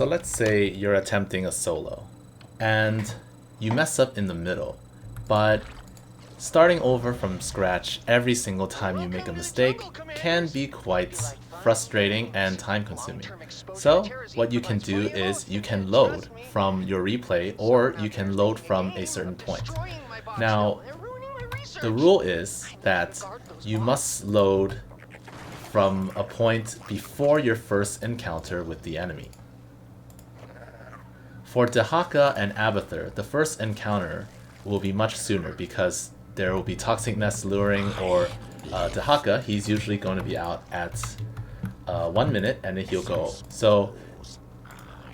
So let's say you're attempting a solo and you mess up in the middle, but starting over from scratch every single time you make a mistake can be quite frustrating and time consuming. So what you can do is you can load from your replay or you can load from a certain point. Now, the rule is that you must load from a point before your first encounter with the enemy. For Dehaka and Abathur, the first encounter will be much sooner because there will be Toxic Nest luring, or Dehaka, he's usually going to be out at 1 minute and then he'll go. So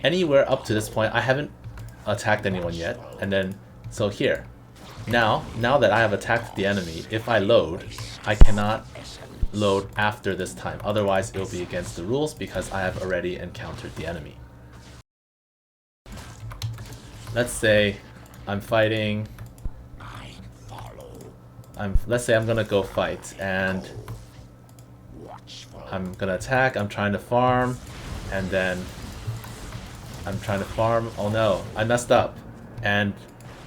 anywhere up to this point, I haven't attacked anyone yet, and then so here. Now that I have attacked the enemy, if I load, I cannot load after this time. Otherwise, it will be against the rules because I have already encountered the enemy. Let's say I'm fighting. Let's say I'm gonna go fight, and I'm gonna attack. I'm trying to farm, and then I'm trying to farm. Oh no, I messed up, and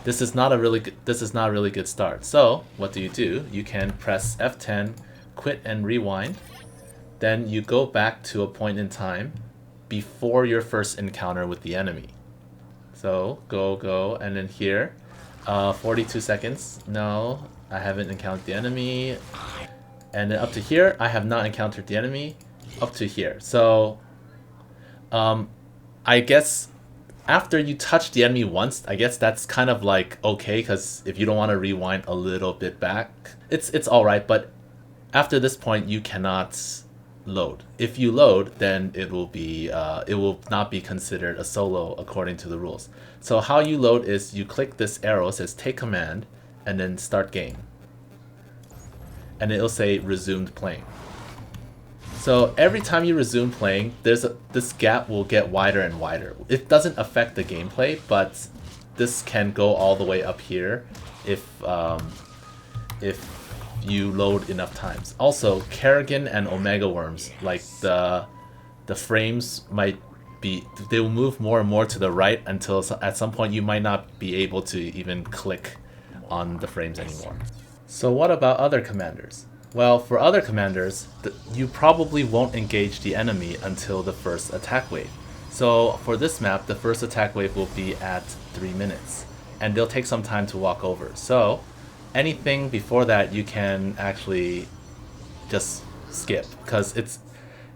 this is not a really good start. So what do? You can press F10, quit and rewind. Then you go back to a point in time before your first encounter with the enemy. So go, and then here, 42 seconds. No, I haven't encountered the enemy. And then up to here, I have not encountered the enemy. Up to here. So, I guess after you touch the enemy once, I guess that's kind of like okay, because if you don't want to rewind a little bit back, it's all right. But after this point, you cannot load. If you load, then it will not be considered a solo according to the rules. So how you load is you click this arrow, it says take command, and then start game, and it'll say resumed playing. So every time you resume playing, this gap will get wider and wider. It doesn't affect the gameplay, but this can go all the way up here if you load enough times. Also, Kerrigan and Omega Worms, like the frames might be, they will move more and more to the right until at some point you might not be able to even click on the frames anymore. So what about other commanders? Well, for other commanders, you probably won't engage the enemy until the first attack wave. So for this map, the first attack wave will be at 3 minutes, and they'll take some time to walk over. So anything before that you can actually just skip, because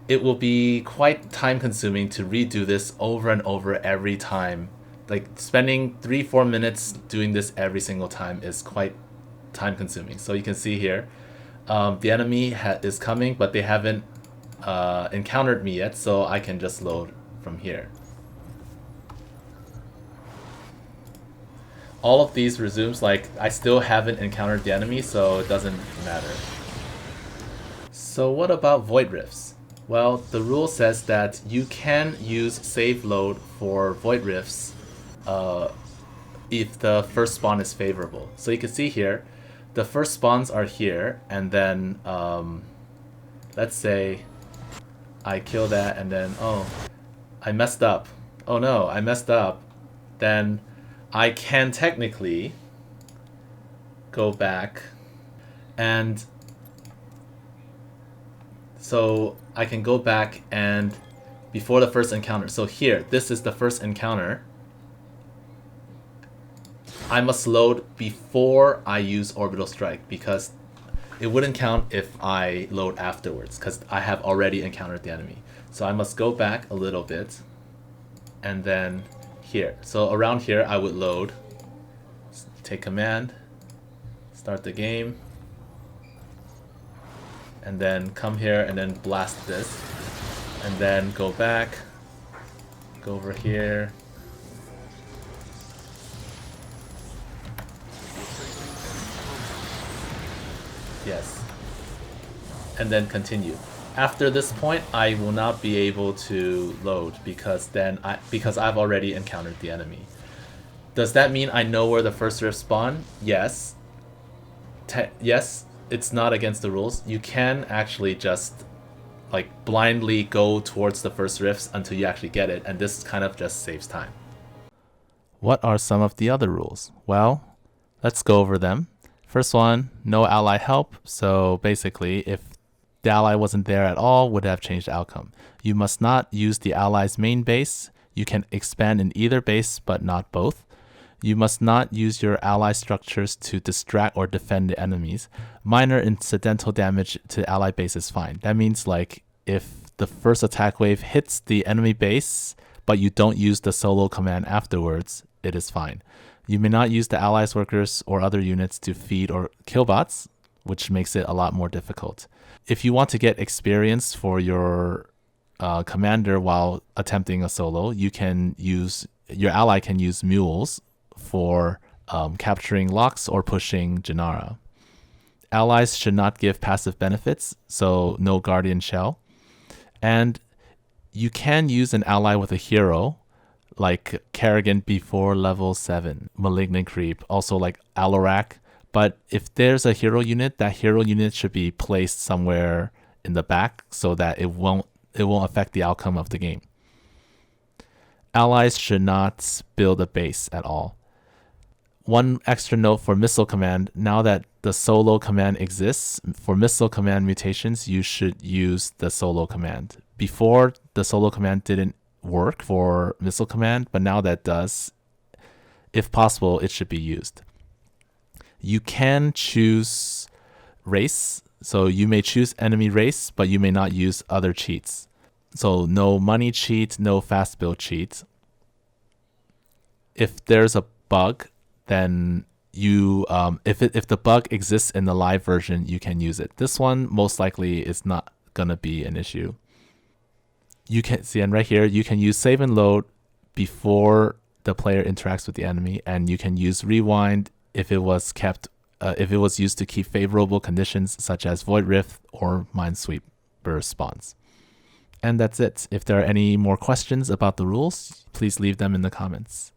it will be quite time consuming to redo this over and over every time. Like spending 3-4 minutes doing this every single time is quite time consuming. So you can see here, the enemy is coming, but they haven't encountered me yet, so I can just load from here. All of these resumes, like I still haven't encountered the enemy, so it doesn't matter. So what about Void Rifts? Well, the rule says that you can use save load for Void Rifts if the first spawn is favorable. So you can see here, the first spawns are here, and then let's say I kill that, and then oh, I messed up. Oh no, I messed up. Then I can technically go back, and so I can go back and before the first encounter. So here, this is the first encounter. I must load before I use Orbital Strike because it wouldn't count if I load afterwards because I have already encountered the enemy. So I must go back a little bit and then here. So around here I would load, take command, start the game, and then come here and then blast this, and then go back, go over here, yes, and then continue. After this point, I will not be able to load because I've already encountered the enemy. Does that mean I know where the first rift spawn? Yes. Yes, it's not against the rules. You can actually just like blindly go towards the first rifts until you actually get it, and this kind of just saves time. What are some of the other rules? Well, let's go over them. First one, no ally help. So basically, if the ally wasn't there at all, would have changed the outcome. You must not use the ally's main base. You can expand in either base, but not both. You must not use your ally structures to distract or defend the enemies. Minor incidental damage to ally base is fine. That means like if the first attack wave hits the enemy base, but you don't use the solo command afterwards, it is fine. You may not use the allies workers or other units to feed or kill bots, which makes it a lot more difficult. If you want to get experience for your commander while attempting a solo, your ally can use mules for capturing locks or pushing Janara. Allies should not give passive benefits, so no Guardian Shell. And you can use an ally with a hero, like Kerrigan before level 7, Malignant Creep, also like Alarak. But if there's a hero unit, that hero unit should be placed somewhere in the back so that it won't affect the outcome of the game. Allies should not build a base at all. One extra note for missile command, now that the solo command exists, for missile command mutations, you should use the solo command. Before, the solo command didn't work for missile command, but now that does. If possible, it should be used. You can choose race, so you may choose enemy race, but you may not use other cheats. So no money cheat, no fast build cheat. If there's a bug, then you if the bug exists in the live version, you can use it. This one most likely is not gonna be an issue. You can see, and right here, you can use save and load before the player interacts with the enemy, and you can use rewind if it was used to keep favorable conditions such as Void Rift or Minesweeper spawns. And that's it. If there are any more questions about the rules, please leave them in the comments.